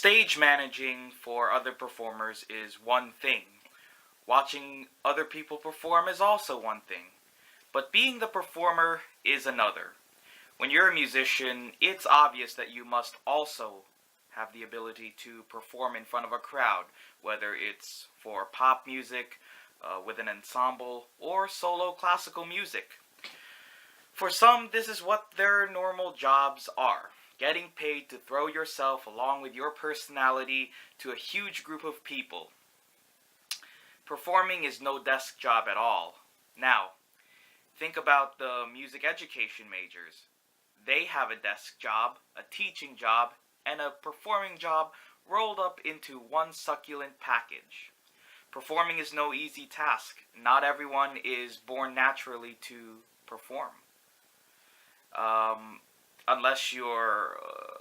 Stage managing for other performers is one thing. Watching other people perform is also one thing. But being the performer is another. When you're a musician, it's obvious that you must also have the ability to perform in front of a crowd, whether it's for pop music, with an ensemble, or solo classical music. For some, this is what their normal jobs are. Getting paid to throw yourself along with your personality to a huge group of people. Performing is no desk job at all. Now, think about the music education majors. They have a desk job, a teaching job, and a performing job rolled up into one succulent package. Performing is no easy task. Not everyone is born naturally to perform. Unless you're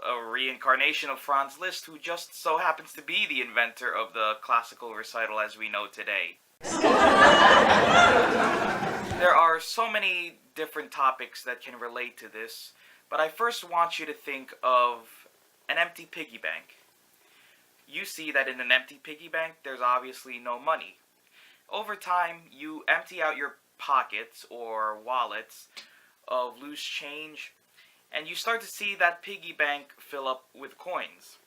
a reincarnation of Franz Liszt, who just so happens to be the inventor of the classical recital as we know today. There are so many different topics that can relate to this, but I first want you to think of an empty piggy bank. You see that in an empty piggy bank, there's obviously no money. Over time, you empty out your pockets or wallets of loose change, and you start to see that piggy bank fill up with coins.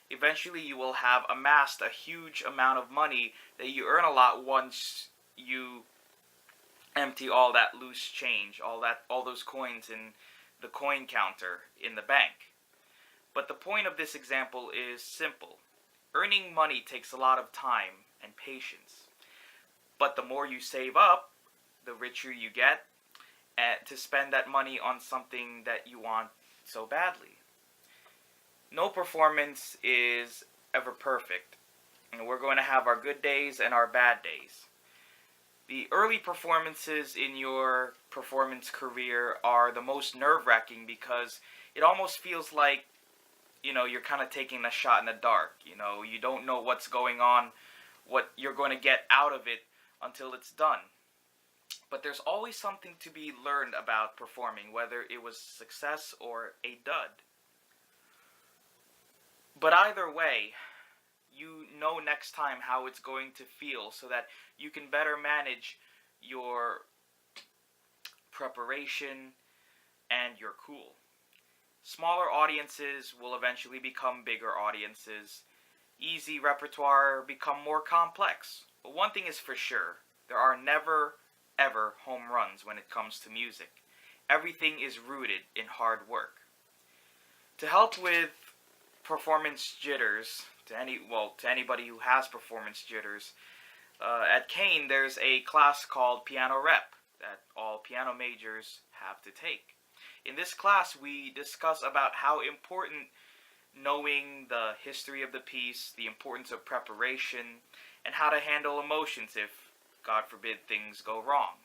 Eventually, you will have amassed a huge amount of money that you earn a lot once you empty all that loose change, all those coins in the coin counter in the bank. But the point of this example is simple. Earning money takes a lot of time and patience. But the more you save up, the richer you get, to spend that money on something that you want so badly. No performance is ever perfect, and we're going to have our good days and our bad days. The early performances in your performance career are the most nerve-wracking because it almost feels like, you're kind of taking a shot in the dark. You don't know what's going on, what you're going to get out of it until it's done. But there's always something to be learned about performing, whether it was success or a dud. But either way, you know next time how it's going to feel so that you can better manage your preparation and your cool. Smaller audiences will eventually become bigger audiences. Easy repertoire become more complex. But one thing is for sure, there are never ever home runs when it comes to music. Everything is rooted in hard work. To help with performance jitters, to anybody who has performance jitters, at Kane there's a class called Piano Rep that all piano majors have to take. In this class we discuss about how important knowing the history of the piece, the importance of preparation, and how to handle emotions if, God forbid, things go wrong.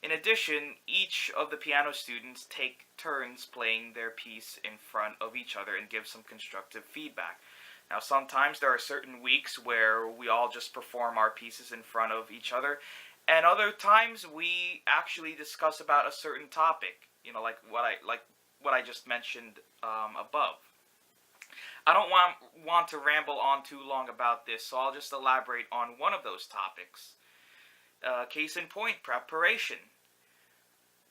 In addition, each of the piano students take turns playing their piece in front of each other and give some constructive feedback. Now, sometimes there are certain weeks where we all just perform our pieces in front of each other, and other times we actually discuss about a certain topic, like what I just mentioned above. I don't want to ramble on too long about this, so I'll just elaborate on one of those topics. Case in point, preparation.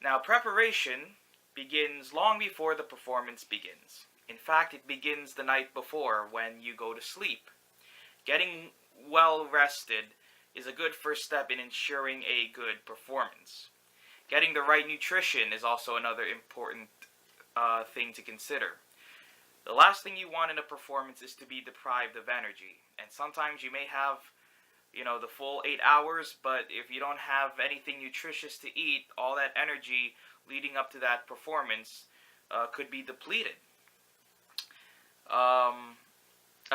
Now, preparation begins long before the performance begins. In fact, it begins the night before when you go to sleep. Getting well rested is a good first step in ensuring a good performance. Getting the right nutrition is also another important thing to consider. The last thing you want in a performance is to be deprived of energy. And sometimes you may have the full 8 hours, but if you don't have anything nutritious to eat, all that energy leading up to that performance could be depleted. A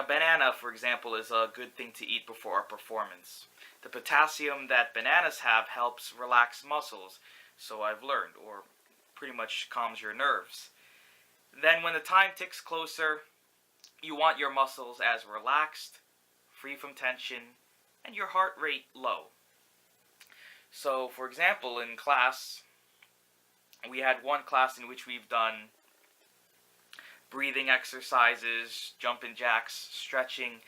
banana, for example, is a good thing to eat before a performance. The potassium that bananas have helps relax muscles, so I've learned, or pretty much calms your nerves. Then when the time ticks closer, you want your muscles as relaxed, free from tension, and your heart rate low. So, for example, in class, we had one class in which we've done breathing exercises, jumping jacks, stretching,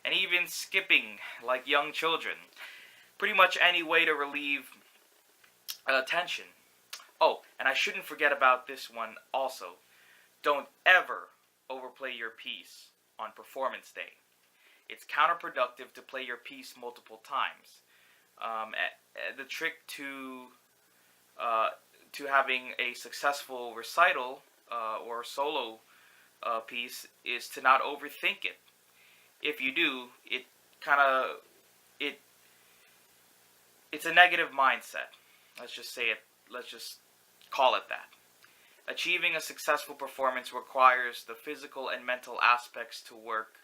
and even skipping like young children. Pretty much any way to relieve tension. Oh, and I shouldn't forget about this one also. Don't ever overplay your piece on performance day. It's counterproductive to play your piece multiple times. The trick to having a successful recital or solo piece is to not overthink it. If you do, it's a negative mindset. Let's just say it. Let's just call it that. Achieving a successful performance requires the physical and mental aspects to work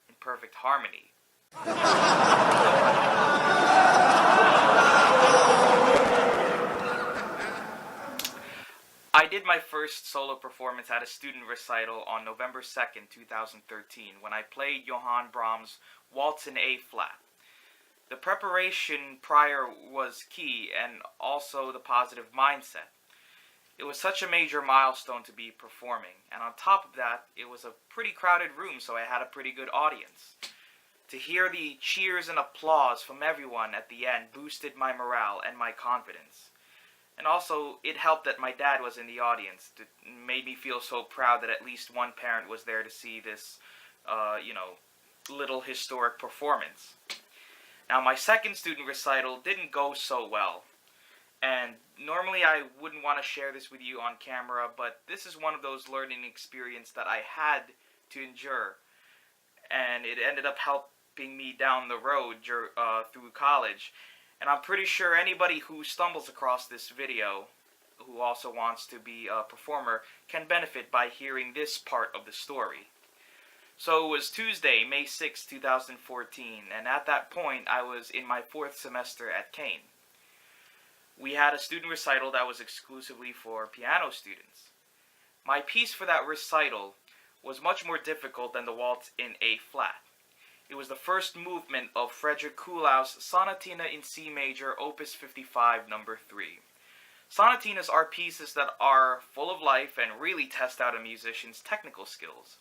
in perfect harmony. I did my first solo performance at a student recital on November 2nd, 2013, when I played Johann Brahms' Waltz in A flat. The preparation prior was key, and also the positive mindset. It was such a major milestone to be performing, and on top of that, it was a pretty crowded room, so I had a pretty good audience. To hear the cheers and applause from everyone at the end boosted my morale and my confidence. And also, it helped that my dad was in the audience. It made me feel so proud that at least one parent was there to see this, little historic performance. Now, my second student recital didn't go so well. And normally I wouldn't want to share this with you on camera, but this is one of those learning experiences that I had to endure. And it ended up helping me down the road through college. And I'm pretty sure anybody who stumbles across this video, who also wants to be a performer, can benefit by hearing this part of the story. So it was Tuesday, May 6, 2014, and at that point I was in my 4th semester at Kane. We had a student recital that was exclusively for piano students. My piece for that recital was much more difficult than the Waltz in A flat. It was the first movement of Frederick Kuhlau's Sonatina in C major, Opus 55, number 3. Sonatinas are pieces that are full of life and really test out a musician's technical skills.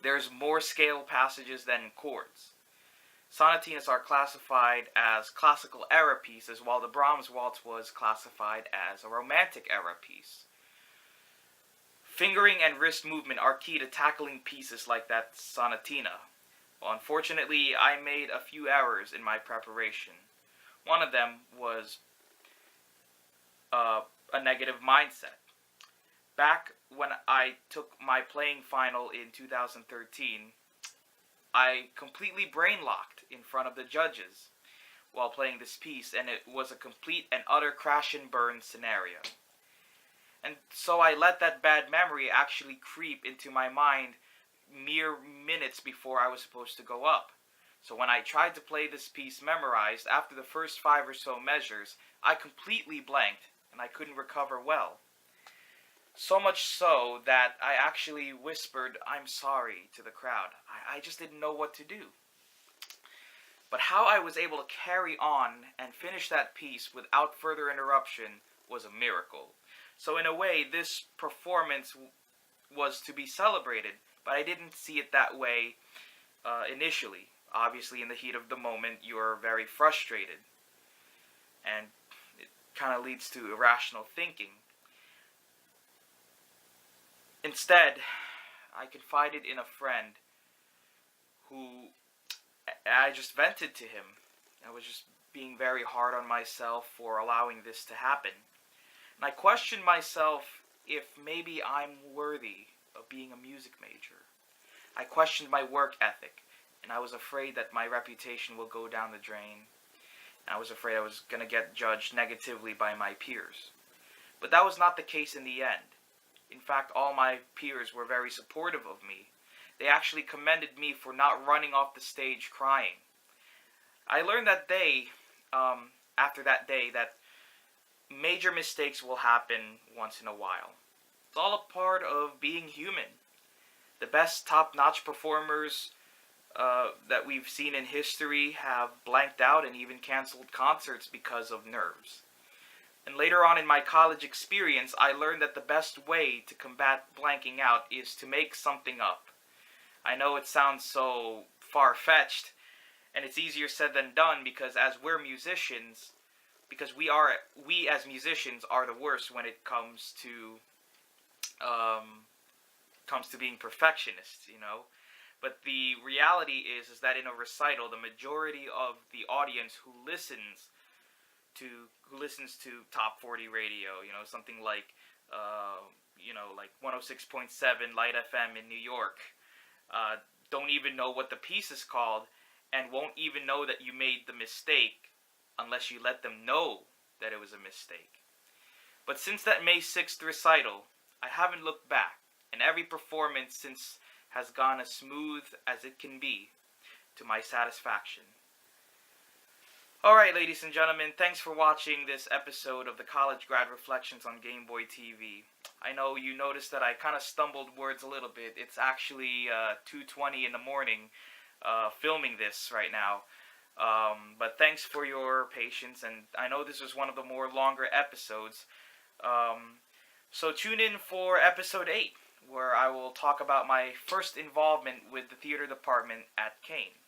There's more scale passages than chords. Sonatinas are classified as classical era pieces, while the Brahms Waltz was classified as a romantic era piece. Fingering and wrist movement are key to tackling pieces like that Sonatina. Well, unfortunately, I made a few errors in my preparation. One of them was a negative mindset. Back when I took my playing final in 2013, I completely brain-locked in front of the judges while playing this piece, and it was a complete and utter crash and burn scenario. And so I let that bad memory actually creep into my mind mere minutes before I was supposed to go up. So when I tried to play this piece memorized, after the first 5 or so measures, I completely blanked, and I couldn't recover well. So much so that I actually whispered, "I'm sorry," to the crowd. I just didn't know what to do. But how I was able to carry on and finish that piece without further interruption was a miracle. So in a way, this performance was to be celebrated, but I didn't see it that way initially. Obviously, in the heat of the moment, you're very frustrated, and it kind of leads to irrational thinking. Instead, I confided in a friend who I just vented to him. I was just being very hard on myself for allowing this to happen. And I questioned myself if maybe I'm worthy of being a music major. I questioned my work ethic, and I was afraid that my reputation will go down the drain. And I was afraid I was going to get judged negatively by my peers. But that was not the case in the end. In fact, all my peers were very supportive of me. They actually commended me for not running off the stage crying. I learned that day, after that day, that major mistakes will happen once in a while. It's all a part of being human. The best top-notch performers that we've seen in history have blanked out and even canceled concerts because of nerves. And later on in my college experience, I learned that the best way to combat blanking out is to make something up. I know it sounds so far-fetched, and it's easier said than done because as we're musicians, because we as musicians are the worst when it comes to being perfectionists, you know. But the reality is that in a recital, the majority of the audience who listens to top 40 radio, you know, something like like 106.7 Light FM in New York, uh, don't even know what the piece is called and won't even know that you made the mistake unless you let them know that it was a mistake. But since that May 6th recital, I haven't looked back, and every performance since has gone as smooth as it can be, to my satisfaction. Alright, ladies and gentlemen, thanks for watching this episode of the College Grad Reflections on GameboyTV. I know you noticed that I kind of stumbled words a little bit. It's actually 2:20 in the morning filming this right now. But thanks for your patience, and I know this was one of the more longer episodes. So tune in for episode 8, where I will talk about my first involvement with the theater department at Kane.